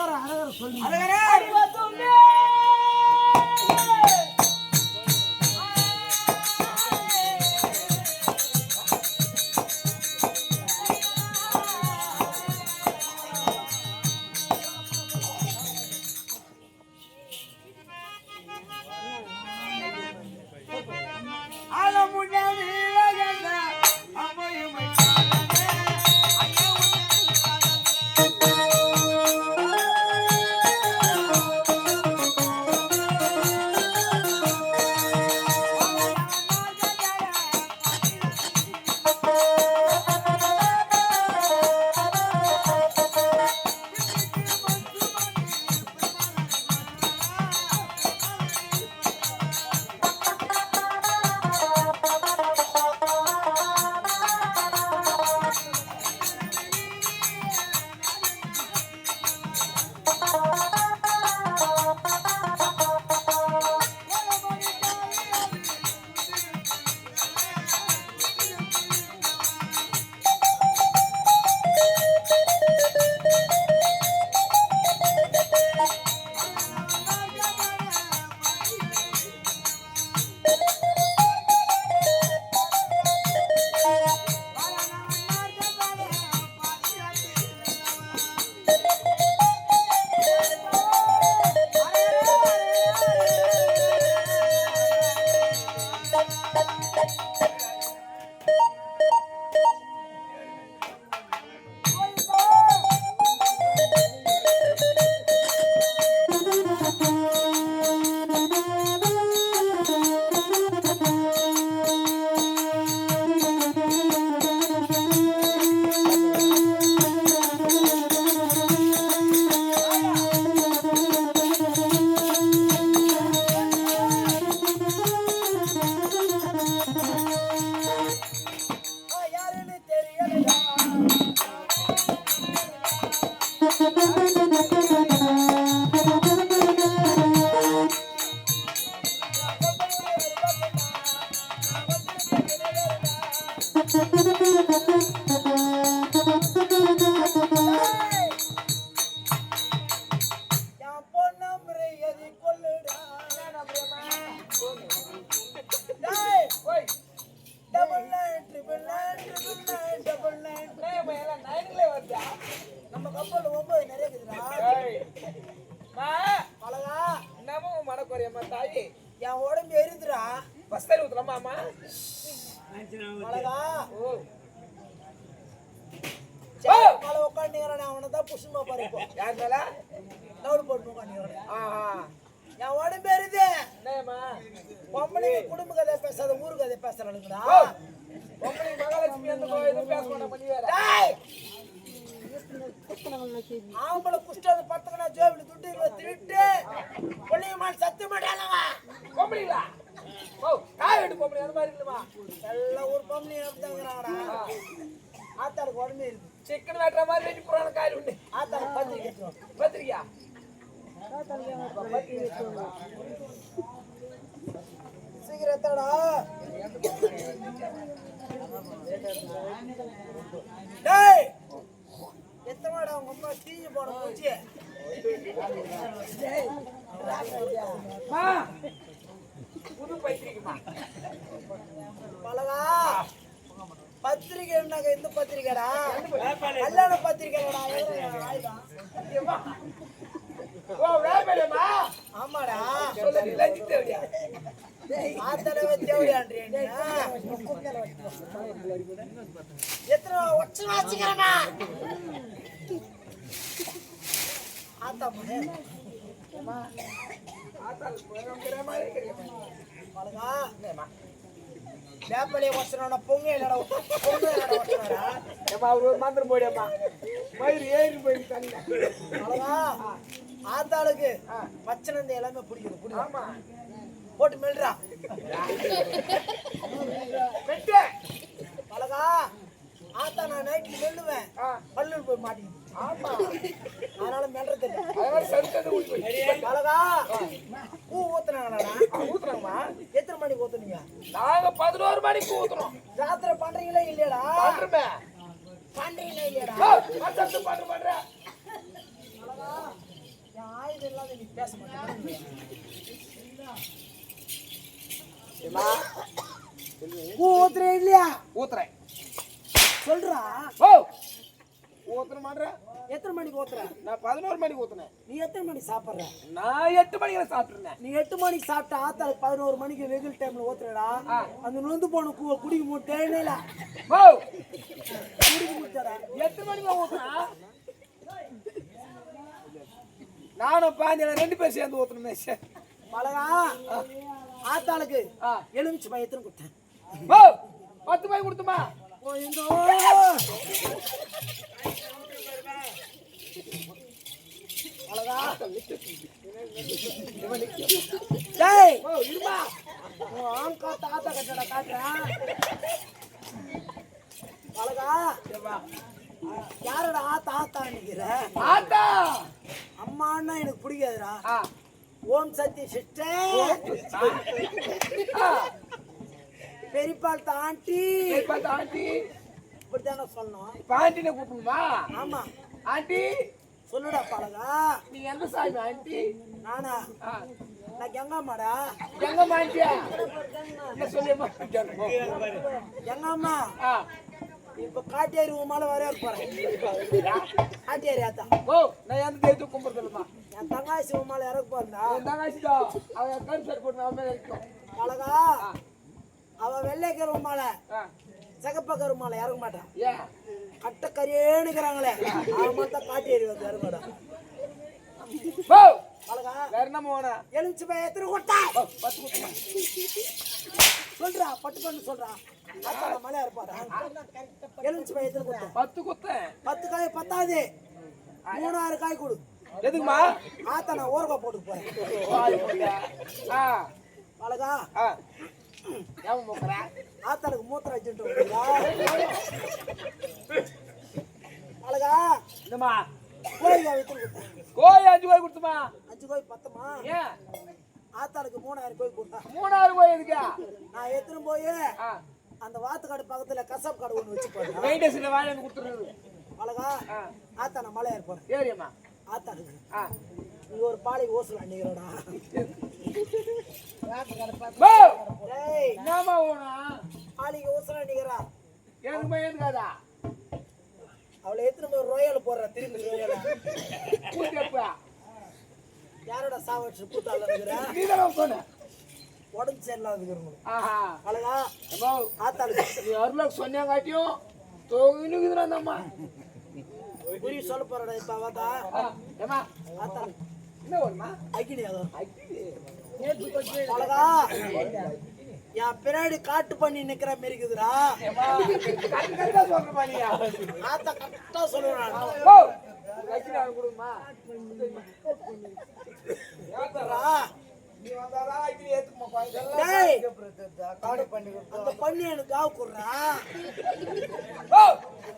அழகர சொல்லு. என் உடம்பு எரிதுரா பஸ்தல் ஊத்துறமாமா அழகா உட்காந்துங்கிறானே அவனை தான் புஷ்மா பாரு இப்போ யார் மேல தவிடு போட்டு உட்காந்துங்கிறான் என் உடம்பு எரிது பொம்பளைங்க குடும்ப கதை பேசாத ஊரு கதை பேசுறானுங்கடா பொம்பளை மகாலட்சுமி அந்த எதுவும் பேச மாட்டேன் பண்ணி வேற ஆம்பளை குஷ்டாது பத்துக்கனா ஜோபில துட்டு திருட்டு பொண்ணுமா சத்து மாட்டானவா பொம்பளைங்களா ஓ காய் வெட்டு பொம்பளை அந்த மாதிரி இல்லமா எல்லா ஒரு பொம்பளை அப்படிதாங்கறாடா ஆத்தாருக்கு உடம்பு இருக்கு சிக்கன் வெட்டுற மாதிரி வெட்டி புறான காய் உண்டு ஆத்தாருக்கு பத்திரிக்கை பத்திரிக்கையா சீக்கிரத்தடா டேய் எத்தமாடா உங்க அம்மா தீஞ்சு போட போச்சு புது பத்திரிக்கைமா பலகா பத்திரிக்கைன்னாக்க எந்த பத்திரிக்கைடா கல்யாண பத்திரிக்கைடா ஓ வேலைமா ஆமாடா சொல்ல நீ லஞ்சி தேவையா ஆத்தடவே தேவையான்றீங்க எத்தனை ஒச்சனா வச்சுக்கிறேன்னா ஆத்தா பலகா வேப்பலையை ஒச்சனா பொங்க இல்லடா பொங்க இல்லடா ஏமா ஒரு மந்திரம் போடியம்மா மயிர் ஏறி போய் தண்ணி பலகா ஆத்தாளுக்கு பச்சனந்த எல்லாமே பிடிக்குது ஆமா போட்டு மெல்றா வெட்டு பலகா ஆத்தா நான் நைட்ல மெல்லுவேன் பல்லு போய் மாட்டிக்குது ஆமா அதனால மெல்றது இல்லை அதனால சருக்கது ஊத்தி போய் பலகா பூ ஊத்துனாங்களாடா ஊத்துறோம்மா எத்தனை மணிக்கு ஊத்துனீங்க நாங்க 11 மணிக்கு ஊத்துறோம் ராத்திரி பண்றீங்களா இல்லையாடா பண்றமே பண்றீங்களா இல்லையாடா பண்ற பலகா இல்லாத நீ பேச மாட்டேன். ஏமா ஊத்துறேன் இல்லையா? ஊத்துறேன். சொல்றா. ஓ ஊத்துற மாட்டேன். எத்தனை மணிக்கு ஊத்துற? நான் 11 மணிக்கு ஊத்துனேன். நீ எத்தனை மணிக்கு சாப்பிடுற? நான் 8 மணிக்கு சாப்பிட்டுருந்தேன். நீ 8 மணிக்கு சாப்பிட்டா ஆத்தால 11 மணிக்கு வெயில் டைம்ல ஊத்துறடா. அந்த நொந்து போன குடிக்க மூட்டேனேல. ஓ குடிக்க மூட்டடா. 8 மணிக்கு ஊத்துனா நானும் பாஞ்சல 2 பேர் சேர்ந்து ஊத்துனமே. பழகா ஆத்தாளுக்கு எலுமிச்சை பழம் கொடுத்தேன். ஓ 10 ரூபாய் கொடுத்துமா? டேய் ஓ இருமா ஆங்கா தாத்தா கட்டடா காட்றா. பழகா யாரடா தாத்தா நிக்கிற? ஆத்தா அம்மான்னா எனக்கு பிடிக்காதுடா. ஓம் சக்தி சிஸ்டர், பெரியப்பாள் ஆண்டி, ஆண்டி இப்படித்தானே சொன்னோம். ஆண்டினை கூப்பிடுமா? ஆமா ஆண்டி சொல்லுடா பழகா. நீ எந்த சாமி ஆண்டி? நானா? நான் கங்காமாடா. எங்க மாண்டியா? என்ன சொல்லுமா? எங்கம்மா இப்ப காட்டேரி உமால வர போறேன். காட்டேரி ஆத்தா. ஓ நான் எந்த தேய்த்து கும்பிடுறதுமா? என் தங்காசி உமால இறக்க போறா. என் தங்காசிடா அவன் கன்சர்ட் போட்டு அவன் மேல இருக்கும். பழகா அவ வெள்ளைக்கரு உமால சகப்பக்கரு உமால இறக்க மாட்டான். ஏன் கட்ட கரியேனுக்குறாங்களே அவன் மட்டும் காட்டேரி வந்து இறங்கடா. ஓ பழகா வேற என்ன போனா? எலுமிச்சை பழம் எத்தனை கொடுத்தா? 10 கொடுத்துமா? சொல்றா பட்டு பண்ணு சொல்றா. அத்தால மலையா இருப்பாடா. எலுமிச்சை பழம் எத்தனை கொடுத்தா? 10 கொடுத்தேன். 10 காய் பத்தாது. 3-6 காய் கொடு. எதுக்குமா? ஆத்தா நான் ஊறுகாய் போட்டு போறேன். பழகா ஏன் மூக்குற? ஆத்தாளுக்கு மூத்திரம் வச்சுட்டு வரீங்களா? பழகா என்னம்மா? கோழிக்காய் எத்தனை கொடுத்தேன்? கோழி 5 கோழி கொடுத்துமா? 5 கோழி பத்தமா? ஏன் ஆத்தாளுக்கு 3000 கோழி கொடுத்தா. 3000 கோழி எதுக்கா? நான் எத்தனை போய் அந்த வாத்துக்காடு பக்கத்துல கசாப் கடை ஒண்ணு வச்சு போறேன். மெயின்டெஸ்ல வாங்கி வந்து கொடுத்துறது. பழகா ஆத்தா நான் மலையா இருப்பேன். ஏறியம்மா ஆத்தாளுக்கு நீ ஒரு பாலை ஓசல அன்னிக்கிறடா. டேய் என்னம்மா ஓனா? பாலைக்கு ஓசல அன்னிக்கிறா. எனக்கு பையன் காதா? அவளை எத்தனை போய் ரோயல் போடுற திரும்பி ரோயல கூட்டப்பா யாரோட சாவச்சு கூட்டால இருக்கிற? நீ தான சொன்ன. உடம்பு சரியில்லாத இருக்கிறவங்க. ஆஹா பழகா அம்மா ஆத்தாளுக்கு நீ அருளுக்கு சொன்னங்காட்டியும் தோங்குதுடா அம்மா. புரி சொல்ல போறடா இப்ப அவதா. ஏமா ஆத்தாளுக்கு என்ன வருமா? அக்கினி அதோ அக்கினி பழகா என் பின்னாடி காட்டு பண்ணி நிக்கிற மாதிரி இருக்குதுடா. ஏமா கரெக்ட்டா சொல்றமா நீ? ஆத்தா கரெக்டா சொல்லுறான். ஓ அக்கினி ஆளு கொடுமா? ஏத்தறா நீ வந்தாடா அக்கினி ஏத்துமா பாயில. டேய் காடு பண்ணி அந்த பண்ணி எனக்கு காவு குறா. ஓ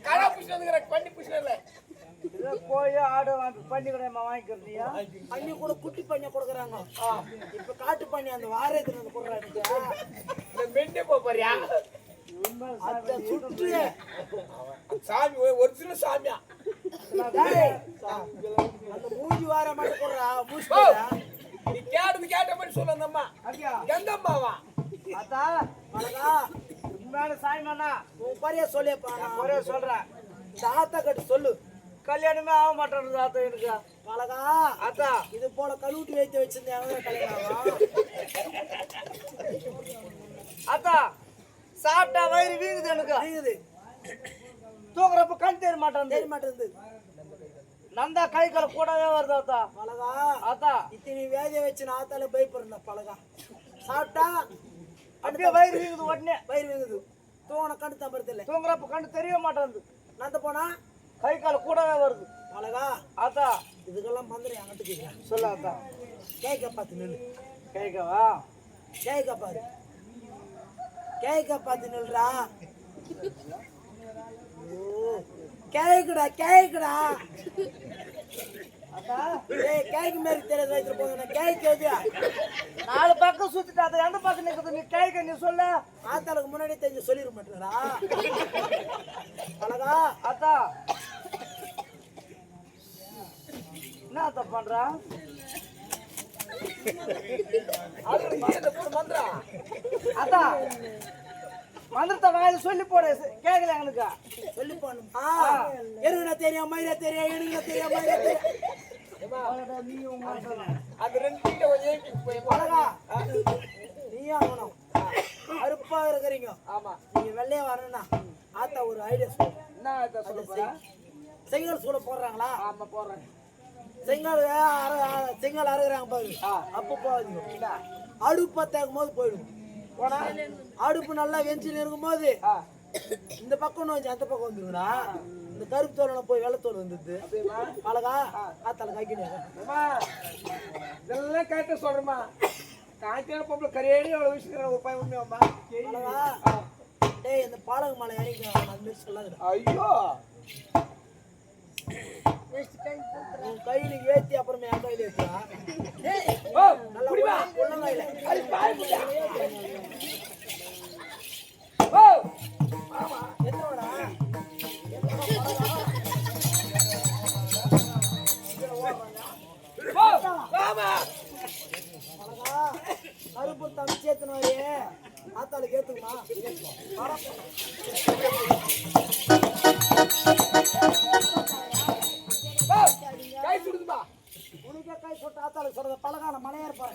கடா புஷ் வந்துங்கற பண்ணி புஷ் இல்ல. இத போய் ஆடு பண்ணி கூட வாங்கிக்கிறறியா? பண்ணி கூட குட்டி பண்ணி கொடுக்கறாங்க. இப்ப காட்டு பண்ணி அந்த வாரத்துல வந்து குறறாங்க. இந்த மெண்டே போறியா? அத சுட்டு சாமி ஒரிஜினல் சாமியா? டேய் அந்த மூஞ்சி வார மட்டும் குறறா மூஞ்சிடா. நீ கேட்ட மாதிரி சொல்ல அந்த அம்மா. அப்படியே எந்த அம்மாவா? அத்தா பழகா உண்மையான சாமியானா உன் பரியா சொல்லேப்பா. நான் ஒரே சொல்றேன். தாத்தா கிட்ட சொல்லு கல்யாணமே ஆக மாட்டேன் தாத்தா எனக்கு. பழகா அத்தா இது போல கழுவுட்டி வைத்து வச்சிருந்தேன் கல்யாணம். அத்தா சாப்பிட்டா வயிறு வீங்குது எனக்கு. வீங்குது. தூங்குறப்ப கண் தெரிய மாட்டேங்குது. நந்தா கை கால கூடவே வருது அத்தா. பழகா அத்தா இத்தனை வேதியை வச்சு நான் ஆத்தால பயப்படுறேன். பழகா சாப்பிட்டா அப்படியே வயிறு வீங்குது. உடனே வயிறு வீங்குது. தூங்கின கண்டு தம்பறது இல்லை. தூங்குறப்ப கண்டு தெரிய மாட்டேங்குது. நந்த போனா கை கால கூடவே வருது. பழகா அத்தா இதுக்கெல்லாம் மந்திரம் என்கிட்ட சொல்ல அத்தா. கேட்க பார்த்து நில்லு. கேட்கவா? கேட்க பாரு. கேட்க பார்த்து நில்றா. கேக்குடா கேக்குடா அத்தா ஏய் கேக்கு மாதிரி தெரியாது வைத்து போங்க. நான் கேக்குது 4 பக்கம் சுத்திட்டு அத எந்த பக்கம் நிக்குது நீ கேக்க நீ சொல்ல. ஆத்தாளுக்கு முன்னாடி தெரிஞ்சு சொல்லிர மாட்டேடா. அழகா அத்தா என்ன தப்பு பண்றா அது இந்த போடு மந்திரா அதான் மந்திரத்தை வாயில சொல்லி போட கேட்கல எனக்கு சொல்லி போடணும் எருகுனா தெரியும் மயிரா தெரியும் எனக்கு தெரியும் மயிரா தெரியும் அந்த ரெண்டு கிட்ட கொஞ்சம் ஏத்தி போய் அழகா நீயும் ஆகணும் அருப்பா இருக்கிறீங்க ஆமா நீங்க வெள்ளையா வரணும்னா ஆத்தா ஒரு ஐடியா சொல்லு என்ன இத சொல்ல போறா செங்கல் சூட போடுறாங்களா ஆமா போறேன் செங்கல் செங்கல் அறுக்குறாங்க பாரு அப்ப போகாதீங்க அடுப்பை தேக்கும் போது போயிடும் போனா அடுப்பு நல்லா வெஞ்சின்னு இருக்கும்போது இந்த பக்கம் கொஞ்சம் அந்த பக்கம் வந்துருங்கடா இந்த கருப்பு தோலை போய் வெள்ளை தோல் வந்துடுது அழகா ஆத்தால காய்க்கணும் அம்மா இதெல்லாம் கரெக்டா சொல்றேம்மா காய்ச்சல் பொம்பளை கரையேடி அவ்வளவு விஷயம் ஒரு பையன் உண்மையாம்மா அழகா டேய் இந்த பாலக மலை இறங்கிக்கலாம் அது மாதிரி சொல்லாதுடா ஐயோ உன் கையில ஏத்தி அப்புறமே என் கையில ஏத்தியா ஓ நல்லா குடிமா உள்ளங்கையில அது பாய் புள்ள ஓ ஆமா எத்தனோடா ஓ ஆமா அழகா கருப்பு தம்பி சேர்த்துனாரு ஆத்தாளுக்கு ஏத்துக்குமா ஓ கை சுடுதுமா உனக்கே கை சொட்டு ஆத்தாளுக்கு சொல்றத பழகான மலையா இருப்பாரு